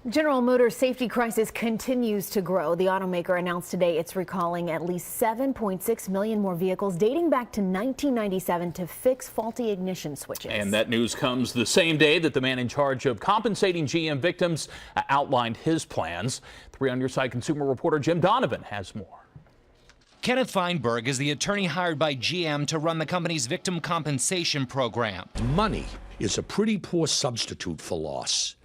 General Motors safety crisis continues to grow. The automaker announced today it's recalling at least 7.6 million more vehicles dating back to 1997 to fix faulty ignition switches. And that news comes the same day that the man in charge of compensating GM victims outlined his plans. 3 on Your Side consumer reporter Jim Donovan has more. Kenneth Feinberg is the attorney hired by GM to run the company's victim compensation program. Money is a pretty poor substitute for loss.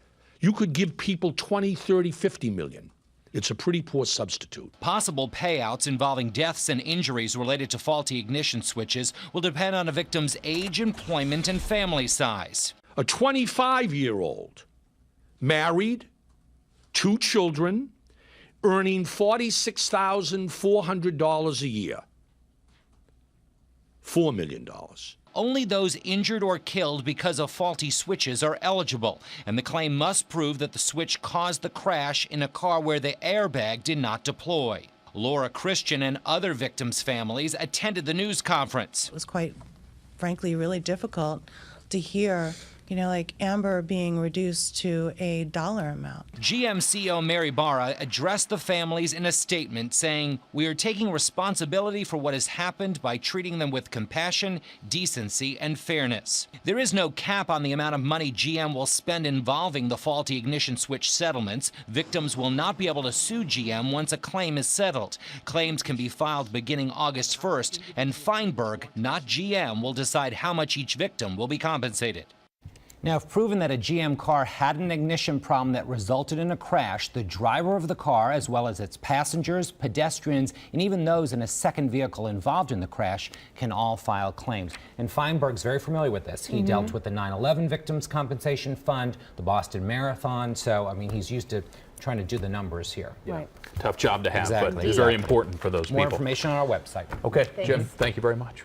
You could give people 20, 30, 50 million. It's a pretty poor substitute. Possible payouts involving deaths and injuries related to faulty ignition switches will depend on a victim's age, employment, and family size. A 25-year-old, married, 2 children, earning $46,400 a year. $4 million. Only those injured or killed because of faulty switches are eligible, and the claim must prove that the switch caused the crash in a car where the airbag did not deploy. Laura Christian and other victims' families attended the news conference. It was quite, frankly, really difficult to hear, like Amber being reduced to a dollar amount. GM CEO Mary Barra addressed the families in a statement saying, "We are taking responsibility for what has happened by treating them with compassion, decency, and fairness. There is no cap on the amount of money GM will spend involving the faulty ignition switch settlements. Victims will not be able to sue GM once a claim is settled. Claims can be filed beginning August 1st, and Feinberg, not GM, will decide how much each victim will be compensated." Now, if proven that a GM car had an ignition problem that resulted in a crash, the driver of the car, as well as its passengers, pedestrians, and even those in a second vehicle involved in the crash, can all file claims. And Feinberg's very familiar with this. He dealt with the 9/11 Victims Compensation Fund, the Boston Marathon. So, I mean, he's used to trying to do the numbers here. Yeah. Right. Tough job to have, Exactly. but it's very important for those More people. information on our website. Okay, Jim, thank you very much.